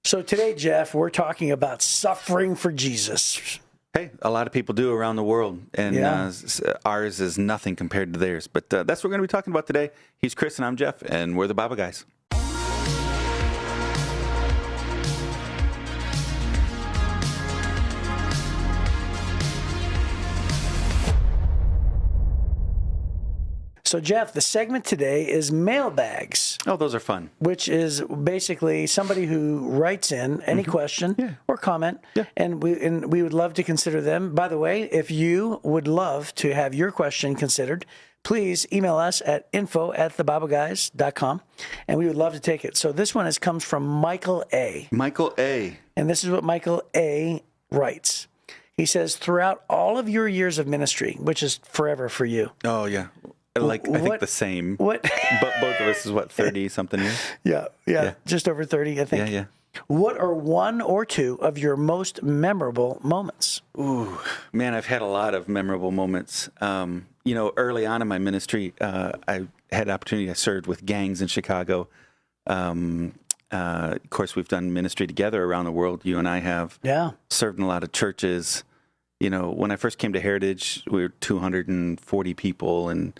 So today, Jeff, we're talking about suffering for Jesus. Hey, a lot of people do around the world, and ours is nothing compared to theirs. But that's what we're going to be talking about today. He's Chris, and I'm Jeff, and we're the Bible guys. So, Jeff, the segment today is mailbags. Oh, those are fun. Which is basically somebody who writes in any question or comment, and we would love to consider them. By the way, if you would love to have your question considered, please email us at info@thebibleguys.com, and we would love to take it. So this one comes from Michael A. Michael A. And this is what Michael A. writes. He says, throughout all of your years of ministry, which is forever for you. Oh, yeah. I think the same. But both of us is 30-something years? Yeah. Just over 30, I think. Yeah. What are one or two of your most memorable moments? Ooh, man, I've had a lot of memorable moments. Early on in my ministry, I had an opportunity. I served with gangs in Chicago. Of course, we've done ministry together around the world. You and I have served in a lot of churches. You know, when I first came to Heritage, we were 240 people, and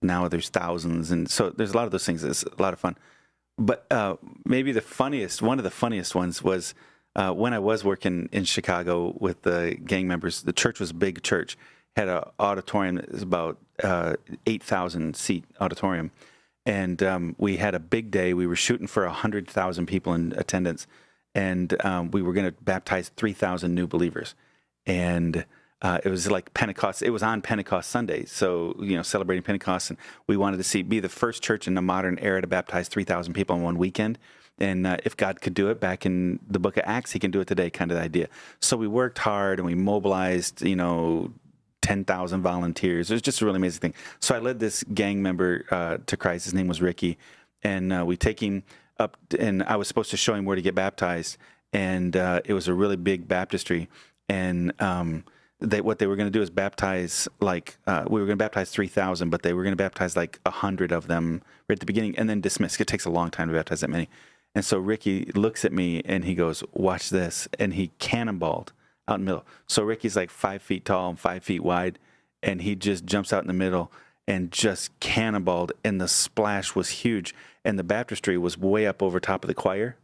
now there's thousands. And so there's a lot of those things. It's a lot of fun. But maybe one of the funniest ones was when I was working in Chicago with the gang members. The church was a big church, had an auditorium that was about 8,000 seat auditorium. And we had a big day. We were shooting for 100,000 people in attendance. And we were going to baptize 3,000 new believers. And it was like Pentecost. It was on Pentecost Sunday, so celebrating Pentecost, and we wanted to be the first church in the modern era to baptize 3,000 people in one weekend. And if God could do it back in the Book of Acts, He can do it today. Kind of the idea. So we worked hard and we mobilized, 10,000 volunteers. It was just a really amazing thing. So I led this gang member to Christ. His name was Ricky, and we take him up, and I was supposed to show him where to get baptized. And it was a really big baptistry, and what they were going to do is baptize we were going to baptize 3,000, but they were going to baptize 100 of them right at the beginning and then dismiss. It takes a long time to baptize that many. And so Ricky looks at me and he goes, "Watch this," and he cannonballed out in the middle. So Ricky's 5 feet tall and 5 feet wide, and he just jumps out in the middle and just cannonballed, and the splash was huge, and the baptistry was way up over top of the choir,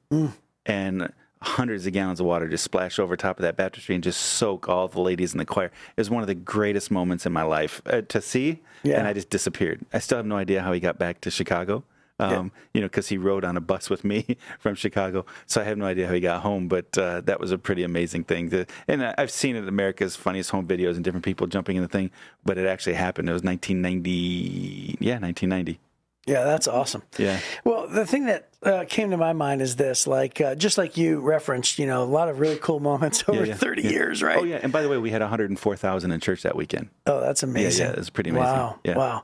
and hundreds of gallons of water just splashed over top of that baptistry and just soak all the ladies in the choir. It was one of the greatest moments in my life to see, and I just disappeared. I still have no idea how he got back to Chicago, because he rode on a bus with me from Chicago, so I have no idea how he got home, but that was a pretty amazing thing. And I've seen it in America's Funniest Home Videos and different people jumping in the thing, but it actually happened. It was 1990. Yeah, that's awesome. Yeah. Well, the thing that came to my mind is this, just like you referenced, a lot of really cool moments over 30 years, right? Oh, yeah. And by the way, we had 104,000 in church that weekend. Oh, that's amazing. Yeah, it was pretty amazing. Wow. Yeah. Wow.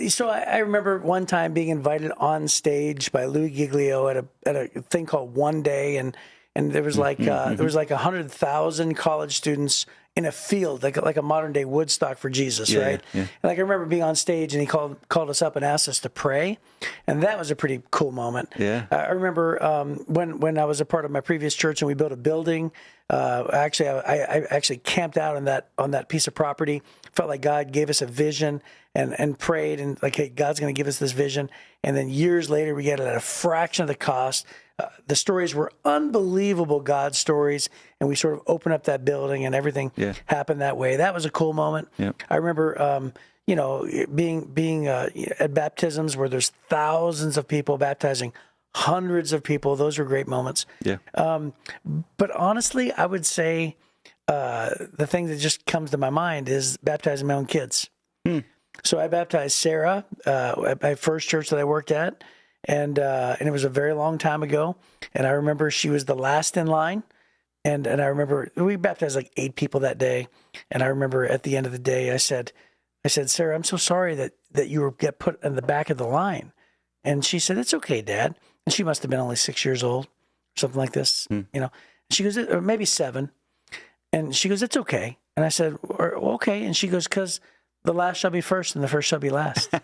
So I remember one time being invited on stage by Louis Giglio at a thing called One Day, and there was there was 100,000 college students in a field, like a modern day Woodstock for Jesus, right? Yeah. And I remember being on stage, and he called us up and asked us to pray, and that was a pretty cool moment. Yeah. I remember when I was a part of my previous church and we built a building. I actually camped out on that piece of property. Felt like God gave us a vision and prayed and hey, God's going to give us this vision. And then years later, we get it at a fraction of the cost. The stories were unbelievable God stories, and we sort of opened up that building, and everything happened that way. That was a cool moment. Yeah. I remember, being at baptisms where there's thousands of people baptizing hundreds of people. Those were great moments. Yeah. But honestly, I would say the thing that just comes to my mind is baptizing my own kids. So I baptized Sarah at my first church that I worked at. And it was a very long time ago. And I remember she was the last in line. And I remember we baptized 8 people that day. And I remember at the end of the day, I said, "Sarah, I'm so sorry that you get put in the back of the line." And she said, "It's okay, Dad." And she must have been only 6 years old, something like this, She goes, or maybe 7. And she goes, "It's okay." And I said, "Okay." And she goes, "'Cause the last shall be first and the first shall be last."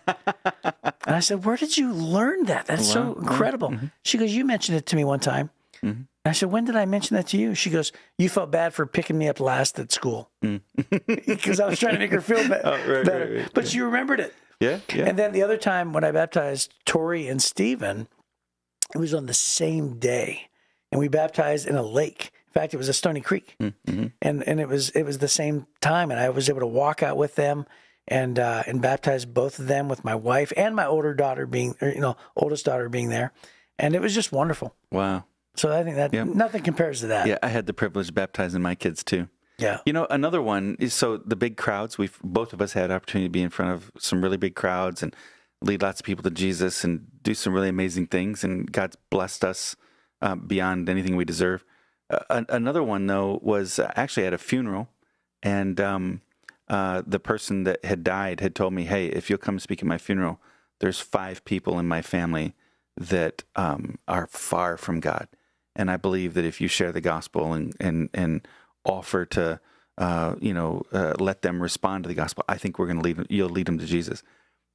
And I said, where did you learn that? That's so incredible. She goes, you mentioned it to me one time. I said, when did I mention that to you? She goes, you felt bad for picking me up last at school. Because I was trying to make her feel better. Right, but she remembered it. Yeah. And then the other time when I baptized Tori and Stephen, it was on the same day. And we baptized in a lake. In fact, it was a Stony Creek. And it was the same time. And I was able to walk out with them and baptize both of them with my wife and my oldest daughter being there. And it was just wonderful. Wow. So I think that nothing compares to that. Yeah, I had the privilege of baptizing my kids too. Yeah. Another one is, so the big crowds, both of us had opportunity to be in front of some really big crowds and lead lots of people to Jesus and do some really amazing things. And God's blessed us beyond anything we deserve. Another one, though, was actually at a funeral. And the person that had died had told me, hey, if you'll come speak at my funeral, there's 5 people in my family that are far from God. And I believe that if you share the gospel and offer to, let them respond to the gospel, I think you'll lead them to Jesus.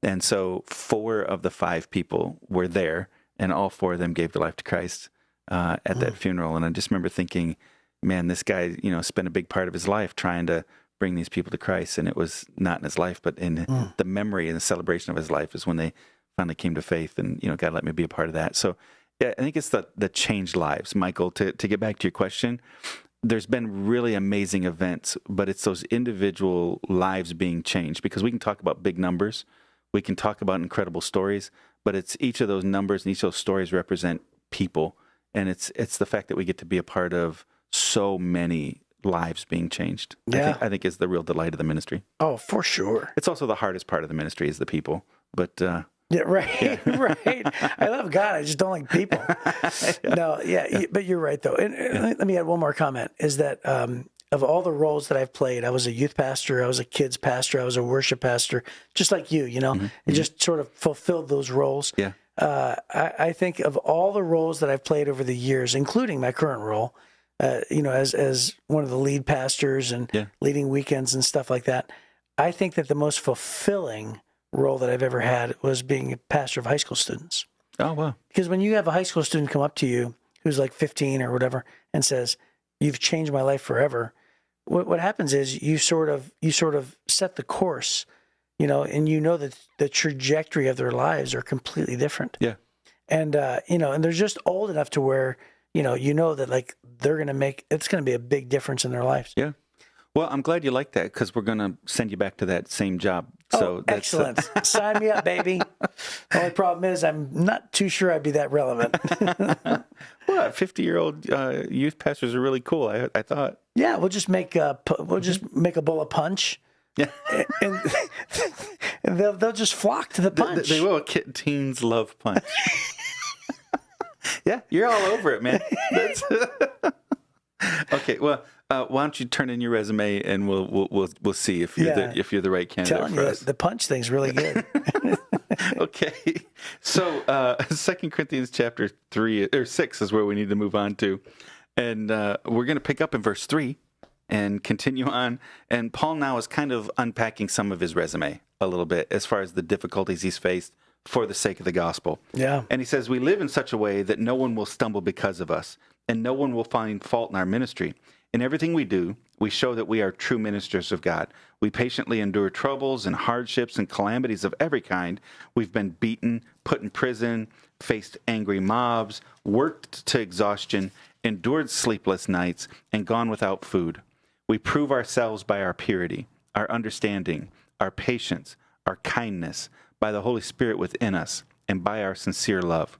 And so 4 of the 5 people were there, and all 4 of them gave their life to Christ at that funeral. And I just remember thinking, man, this guy, spent a big part of his life trying to bring these people to Christ. And it was not in his life, but in the memory and the celebration of his life is when they finally came to faith. And, God let me be a part of that. So yeah, I think it's the changed lives. Michael, to get back to your question, there's been really amazing events, but it's those individual lives being changed, because we can talk about big numbers. We can talk about incredible stories, but it's each of those numbers and each of those stories represent people. And it's the fact that we get to be a part of so many lives being changed. Yeah. I think is the real delight of the ministry. Oh, for sure. It's also the hardest part of the ministry is the people, but yeah, right, right. I love God. I just don't like people. But you're right, though. And let me add one more comment, is that of all the roles that I've played, I was a youth pastor, I was a kids pastor, I was a worship pastor, just like you, and just sort of fulfilled those roles. Yeah. I think of all the roles that I've played over the years, including my current role, as one of the lead pastors and leading weekends and stuff like that, I think that the most fulfilling role that I've ever had was being a pastor of high school students. Oh, wow. Because when you have a high school student come up to you who's like 15 or whatever and says, you've changed my life forever, what happens is you sort of set the course, and that the trajectory of their lives are completely different. Yeah. And, and they're just old enough to where, that like it's going to be a big difference in their lives. Yeah. Well, I'm glad you like that, because we're going to send you back to that same job. So that's excellent. Sign me up, baby. The only problem is I'm not too sure I'd be that relevant. Well, 50-year-old youth pastors are really cool, I thought. Yeah, we'll just make a bowl of punch. Yeah. and they'll just flock to the punch. They will. Teens love punch. Yeah, you're all over it, man. Okay, well, why don't you turn in your resume and we'll see if you're the right candidate for us. The punch thing's really good. Okay, so 2 Corinthians chapter 3 or 6 is where we need to move on to, and we're going to pick up in verse 3 and continue on. And Paul now is kind of unpacking some of his resume a little bit as far as the difficulties he's faced for the sake of the gospel. Yeah. And he says, we live in such a way that no one will stumble because of us, and no one will find fault in our ministry. In everything we do, we show that we are true ministers of God. We patiently endure troubles and hardships and calamities of every kind. We've been beaten, put in prison, faced angry mobs, worked to exhaustion, endured sleepless nights, and gone without food. We prove ourselves by our purity, our understanding, our patience, our kindness, by the Holy Spirit within us, and by our sincere love.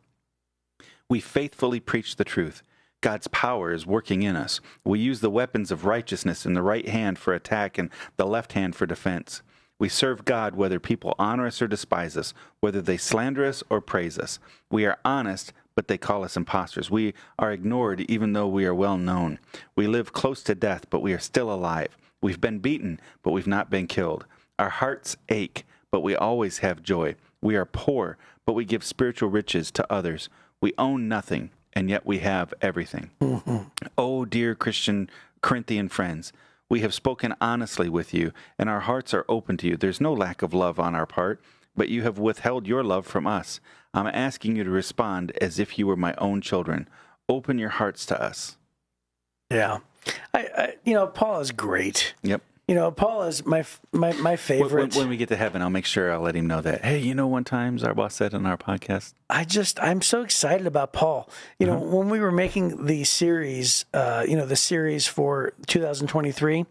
We faithfully preach the truth. God's power is working in us. We use the weapons of righteousness in the right hand for attack and the left hand for defense. We serve God whether people honor us or despise us, whether they slander us or praise us. We are honest, but they call us impostors. We are ignored even though we are well known. We live close to death, but we are still alive. We've been beaten, but we've not been killed. Our hearts ache, but we always have joy. We are poor, but we give spiritual riches to others. We own nothing, and yet we have everything. Mm-hmm. Oh, dear Christian Corinthian friends, we have spoken honestly with you, and our hearts are open to you. There's no lack of love on our part. but you have withheld your love from us. I'm asking you to respond as if you were my own children. Open your hearts to us. Yeah. Paul is great. Yep. Paul is my favorite. When we get to heaven, I'll make sure I'll let him know that, hey, one time our boss said on our podcast. I'm so excited about Paul. When we were making the series, the series for 2023,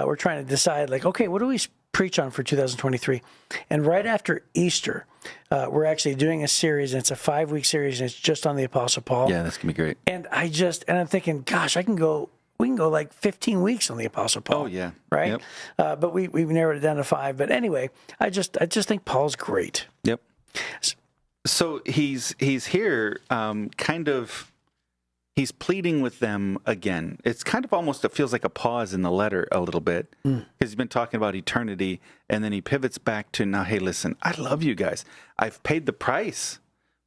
we're trying to decide, okay, what do we preach on for 2023? And right after Easter, we're actually doing a series, and it's a 5-week series, and it's just on the Apostle Paul. Yeah, that's going to be great. And I'm thinking, gosh, we can go 15 weeks on the Apostle Paul. Oh, yeah. Right? Yep. But we've narrowed it down to 5. But anyway, I just think Paul's great. Yep. So he's here he's pleading with them again. It's kind of almost, it feels like a pause in the letter a little bit, because he's been talking about eternity, and then he pivots back to, now, hey, listen, I love you guys. I've paid the price,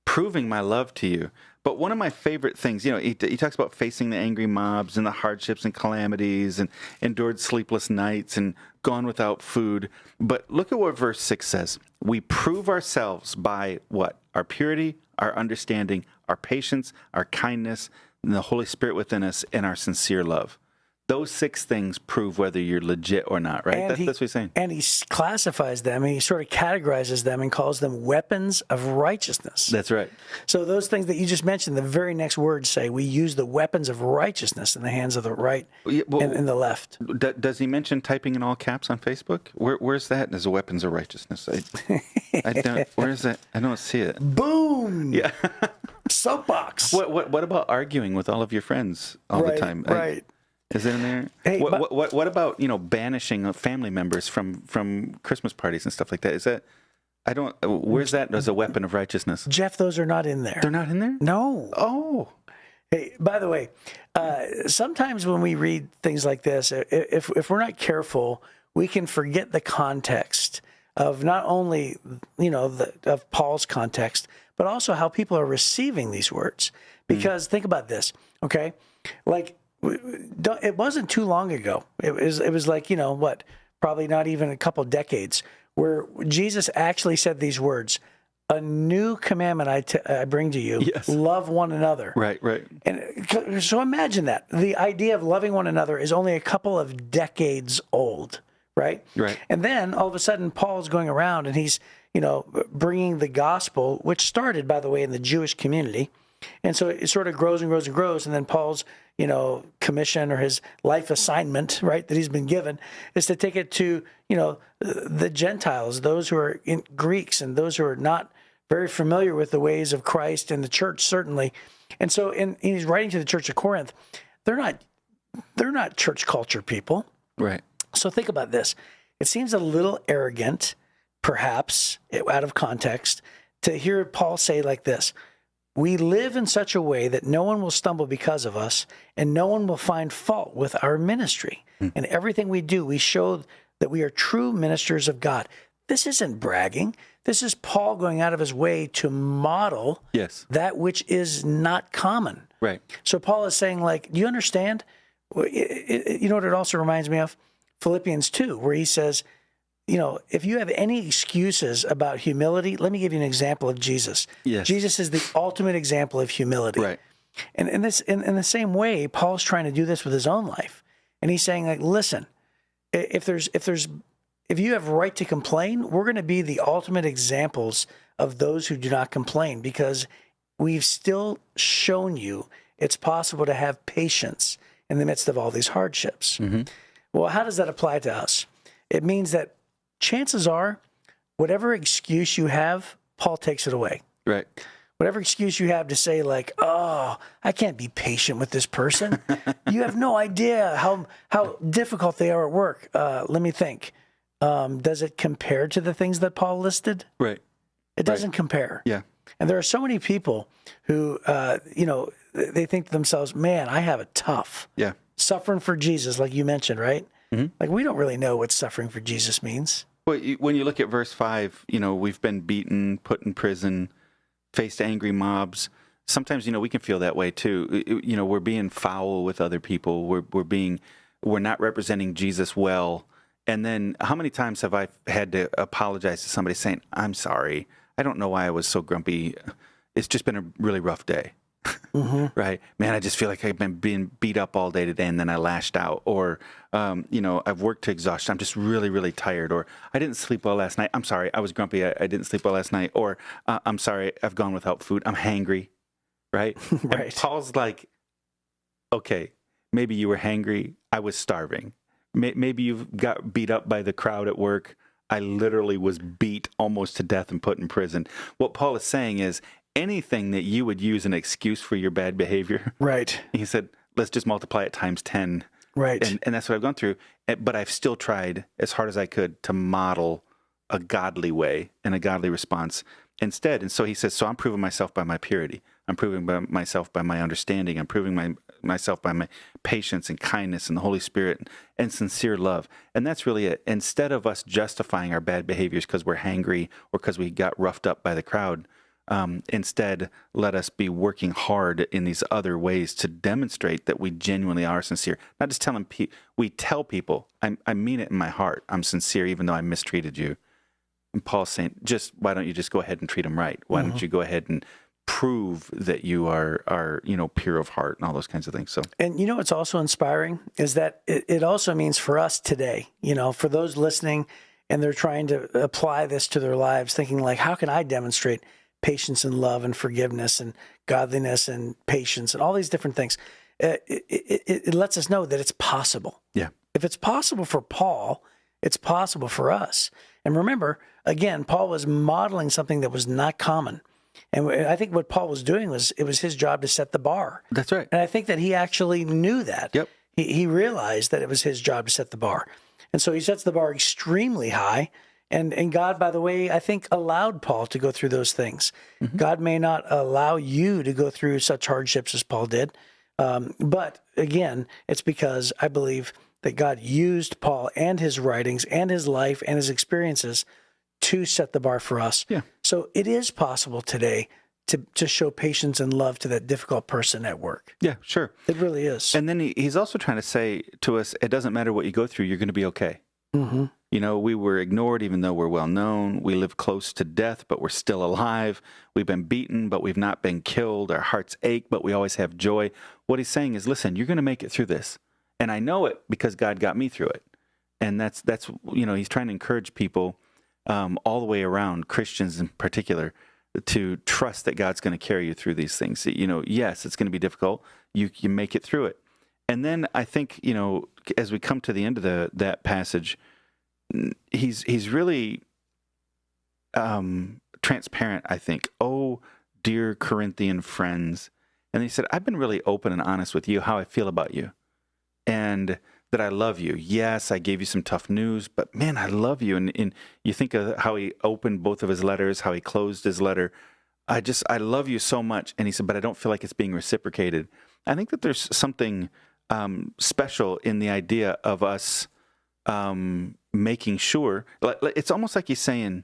proving my love to you. But one of my favorite things, he talks about facing the angry mobs and the hardships and calamities and endured sleepless nights and gone without food. But look at what verse 6 says. We prove ourselves by what? Our purity, our understanding, our patience, our kindness, and the Holy Spirit within us, and our sincere love. Those 6 things prove whether you're legit or not, right? That's what he's saying. And he classifies them, and he sort of categorizes them and calls them weapons of righteousness. That's right. So those things that you just mentioned, the very next words say, we use the weapons of righteousness in the hands of the right and the left. Does he mention typing in all caps on Facebook? Where's that as a weapons of righteousness? I don't. Where is that? I don't see it. Boom! Yeah. Soapbox. What about arguing with all of your friends all the time? Right. Is it in there? Hey, what about banishing family members from Christmas parties and stuff like that? Is that where's that as a weapon of righteousness? Jeff, those are not in there. They're not in there? No. Oh. Hey, by the way, sometimes when we read things like this, if we're not careful, we can forget the context of not only of Paul's context, but also how people are receiving these words. Because think about this, okay? It wasn't too long ago. It was probably not even a couple decades, where Jesus actually said these words: "A new commandment I bring to you: love one another." Right. And so imagine that the idea of loving one another is only a couple of decades old, right? Right. And then all of a sudden, Paul's going around and he's bringing the gospel, which started, by the way, in the Jewish community. And so it sort of grows and grows and grows. And then Paul's, commission or his life assignment, right, that he's been given is to take it to, the Gentiles, those who are Greeks and those who are not very familiar with the ways of Christ and the church, certainly. And so he's writing to the church of Corinth. They're not church culture people. Right. So think about this. It seems a little arrogant, perhaps, out of context, to hear Paul say like this: we live in such a way that no one will stumble because of us, and no one will find fault with our ministry. And everything we do, we show that we are true ministers of God. This isn't bragging. This is Paul going out of his way to model that which is not common. Right. So Paul is saying, do you understand? You know what it also reminds me of? Philippians 2, where he says, if you have any excuses about humility, let me give you an example of Jesus. Yes. Jesus is the ultimate example of humility. Right. And in the same way, Paul's trying to do this with his own life. And he's saying, listen, if you have right to complain, we're going to be the ultimate examples of those who do not complain, because we've still shown you it's possible to have patience in the midst of all these hardships. Mm-hmm. Well, how does that apply to us? It means that chances are, whatever excuse you have, Paul takes it away. Right. Whatever excuse you have to say, oh, I can't be patient with this person. You have no idea how difficult they are at work. Let me think. Does it compare to the things that Paul listed? Right. It doesn't compare. Yeah. And there are so many people who, they think to themselves, man, I have it tough. Yeah. Suffering for Jesus, like you mentioned, right? Mm-hmm. We don't really know what suffering for Jesus means. Well, when you look at verse 5, we've been beaten, put in prison, faced angry mobs. Sometimes, we can feel that way too. We're being foul with other people. We're not representing Jesus well. And then how many times have I had to apologize to somebody saying, I'm sorry. I don't know why I was so grumpy. It's just been a really rough day. Right? Man, I just feel like I've been being beat up all day today and then I lashed out. Or, I've worked to exhaustion. I'm just really, really tired. Or I didn't sleep well last night. I'm sorry. I was grumpy. I didn't sleep well last night. Or I'm sorry. I've gone without food. I'm hangry. Right? Right. And Paul's like, okay, maybe you were hangry. I was starving. Maybe you got beat up by the crowd at work. I literally was beat almost to death and put in prison. What Paul is saying is anything that you would use an excuse for your bad behavior. Right. He said, let's just multiply it times 10. Right. And that's what I've gone through. But I've still tried as hard as I could to model a godly way and a godly response instead. And so he says, so I'm proving myself by my purity. I'm proving myself by my understanding. I'm proving myself by my patience and kindness and the Holy Spirit and sincere love. And that's really it. Instead of us justifying our bad behaviors because we're hangry or because we got roughed up by the crowd, instead, let us be working hard in these other ways to demonstrate that we genuinely are sincere. Not just telling people, we tell people, I mean it in my heart. I'm sincere even though I mistreated you. And Paul's saying, why don't you just go ahead and treat them right? Why don't you go ahead and prove that you are pure of heart and all those kinds of things. So, and what's also inspiring is that it also means for us today, for those listening and they're trying to apply this to their lives, thinking like, how can I demonstrate patience and love and forgiveness and godliness and patience and all these different things? It lets us know that it's possible. Yeah. If it's possible for Paul, it's possible for us. And remember, again, Paul was modeling something that was not common. And I think what Paul was doing it was his job to set the bar. That's right. And I think that he actually knew that. Yep. He realized that it was his job to set the bar. And so he sets the bar extremely high. And God, by the way, I think allowed Paul to go through those things. God may not allow you to go through such hardships as Paul did. But again, it's because I believe that God used Paul and his writings and his life and his experiences to set the bar for us. Yeah. So it is possible today to show patience and love to that difficult person at work. Yeah, sure. It really is. And then he's also trying to say to us, it doesn't matter what you go through, you're going to be okay. We were ignored even though we're well known. We live close to death, but we're still alive. We've been beaten, but we've not been killed. Our hearts ache, but we always have joy. What he's saying is, listen, you're going to make it through this. And I know it because God got me through it. And that's he's trying to encourage people all the way around, Christians in particular, to trust that God's going to carry you through these things. Yes, it's going to be difficult. You make it through it. And then I think, as we come to the end of that passage, he's really transparent, I think. Oh, dear Corinthian friends. And he said, I've been really open and honest with you, how I feel about you. And that I love you. Yes, I gave you some tough news, but man, I love you. And you think of how he opened both of his letters, how he closed his letter. I love you so much. And he said, but I don't feel like it's being reciprocated. I think that there's something special in the idea of us making sure. It's almost like he's saying,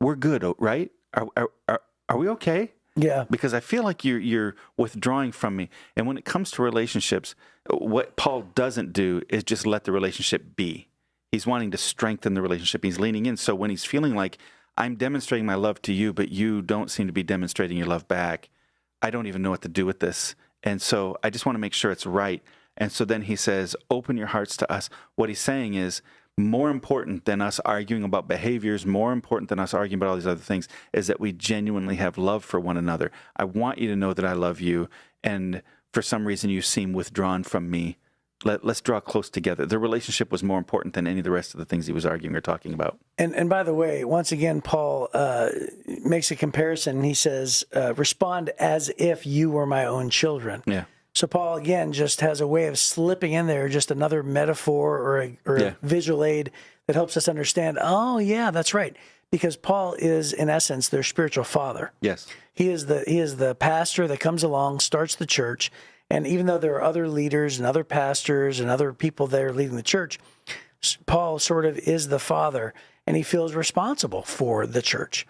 we're good, right? Are we okay? Yeah. Because I feel like you're withdrawing from me. And when it comes to relationships, what Paul doesn't do is just let the relationship be. He's wanting to strengthen the relationship. He's leaning in. So when he's feeling like, I'm demonstrating my love to you, but you don't seem to be demonstrating your love back, I don't even know what to do with this. And so I just want to make sure it's right. And so then he says, open your hearts to us. What he's saying is, more important than us arguing about behaviors, more important than us arguing about all these other things, is that we genuinely have love for one another. I want you to know that I love you, and for some reason you seem withdrawn from me. Let's draw close together. The relationship was more important than any of the rest of the things he was arguing or talking about. And by the way, once again, Paul makes a comparison. He says, respond as if you were my own children. Yeah. So Paul, again, just has a way of slipping in there, just another metaphor or a visual aid that helps us understand, oh, yeah, that's right. Because Paul is, in essence, their spiritual father. Yes. He is the pastor that comes along, starts the church, and even though there are other leaders and other pastors and other people that are leading the church, Paul sort of is the father, and he feels responsible for the church.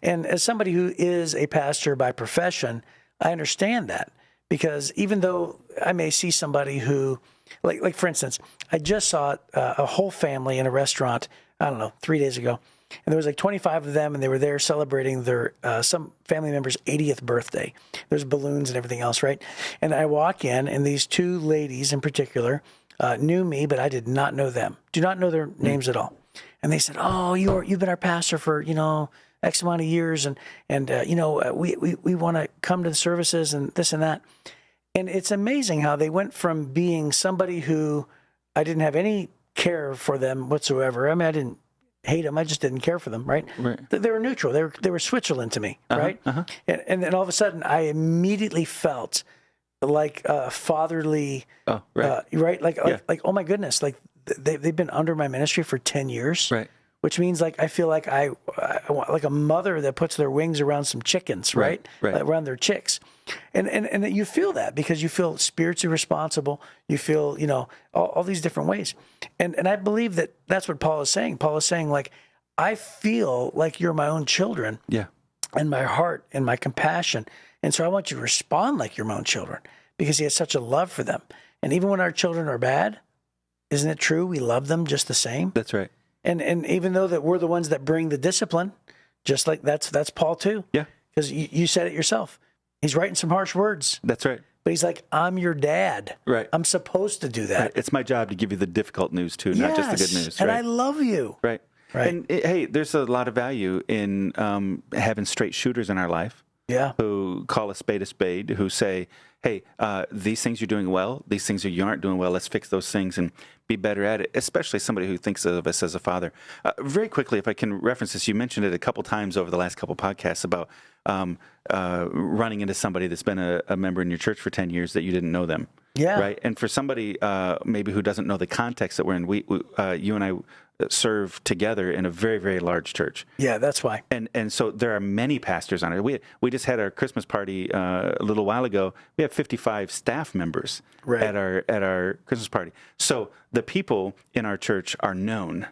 And as somebody who is a pastor by profession, I understand that. Because even though I may see somebody who, like for instance, I just saw a whole family in a restaurant, I don't know, 3 days ago. And there was like 25 of them, and they were there celebrating their some family member's 80th birthday. There's balloons and everything else, right? And I walk in, and these two ladies in particular knew me, but I did not know them. Do not know their names at all. And they said, "Oh, you've been our pastor for X amount of years, and we want to come to the services and this and that." And it's amazing how they went from being somebody who I didn't have any care for them whatsoever. I mean, I didn't hate them. I just didn't care for them, right? They were neutral. They were Switzerland to me, right? And then all of a sudden, I immediately felt like fatherly, right? Like, oh my goodness, like they've been under my ministry for 10 years, right? Which means like I feel like I want like a mother that puts their wings around some chickens, right? Like, around their chicks, and you feel that because you feel spiritually responsible. You feel all these different ways, and I believe that that's what Paul is saying. Paul is saying like I feel like you're my own children, and my heart and my compassion, and so I want you to respond like you're my own children because he has such a love for them. And even when our children are bad, isn't it true we love them just the same? That's right. And even though that we're the ones that bring the discipline, just like that's Paul too. Yeah. Because you said it yourself. He's writing some harsh words. That's right. But he's like, I'm your dad. Right. I'm supposed to do that. Right. It's my job to give you the difficult news too, not just the good news. And I love you. Right. And hey, there's a lot of value in having straight shooters in our life. Yeah. Who call a spade, who say, hey, these things you're doing well, these things you aren't doing well, let's fix those things and be better at it, especially somebody who thinks of us as a father. Very quickly, if I can reference this, you mentioned it a couple times over the last couple podcasts about running into somebody that's been a member in your church for 10 years that you didn't know them. Yeah. Right. And for somebody maybe who doesn't know the context that we're in, you and I serve together in a very, very large church. Yeah, that's why. And so there are many pastors on it. We just had our Christmas party a little while ago. We have 55 staff members at our Christmas party. So the people in our church are known.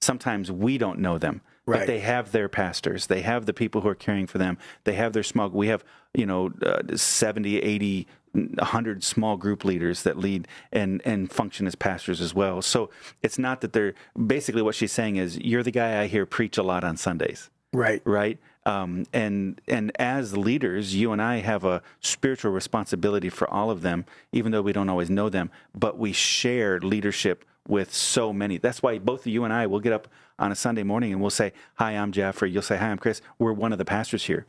Sometimes we don't know them. But they have their pastors. They have the people who are caring for them. They have their small. We have 70, 80, 100 small group leaders that lead and function as pastors as well. So it's not that they're basically what she's saying is you're the guy I hear preach a lot on Sundays. Right. And as leaders, you and I have a spiritual responsibility for all of them, even though we don't always know them. But we share leadership with so many. That's why both you and I will get up on a Sunday morning and we'll say, "Hi, I'm Jeff," or you'll say, "Hi, I'm Chris. We're one of the pastors here."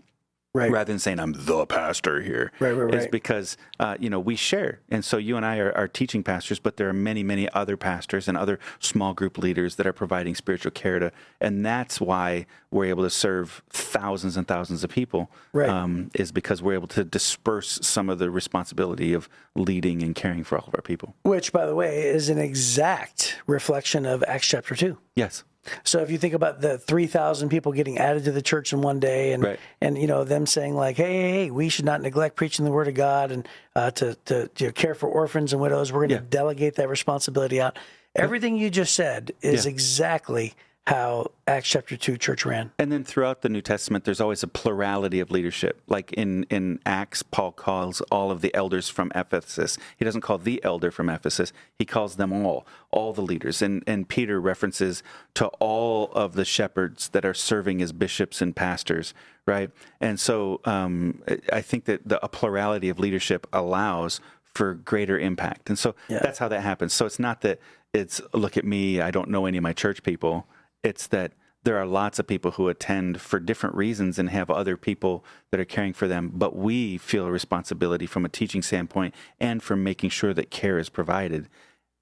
Rather than saying I'm the pastor here. It's because, we share. And so you and I are teaching pastors, but there are many, many other pastors and other small group leaders that are providing spiritual care and that's why we're able to serve thousands and thousands of people, is because we're able to disperse some of the responsibility of leading and caring for all of our people. Which, by the way, is an exact reflection of Acts chapter 2. Yes. So if you think about the 3,000 people getting added to the church in one day and them saying like, hey, we should not neglect preaching the word of God and to care for orphans and widows. We're going to delegate that responsibility out. Everything you just said is exactly how Acts chapter 2 church ran. And then throughout the New Testament, there's always a plurality of leadership. Like in Acts, Paul calls all of the elders from Ephesus. He doesn't call the elder from Ephesus. He calls them all the leaders. And Peter references to all of the shepherds that are serving as bishops and pastors, right? And so I think that a plurality of leadership allows for greater impact. And so that's how that happens. So it's not that it's, look at me, I don't know any of my church people. It's that there are lots of people who attend for different reasons and have other people that are caring for them. But we feel a responsibility from a teaching standpoint and from making sure that care is provided.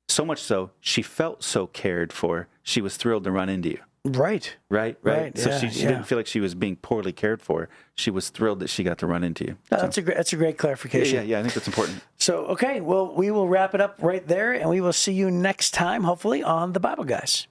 So much so, she felt so cared for, she was thrilled to run into you. Right. So she didn't feel like she was being poorly cared for. She was thrilled that she got to run into you. That's a great clarification. Yeah, I think that's important. So, okay, well, we will wrap it up right there, and we will see you next time, hopefully, on The Bible Guys.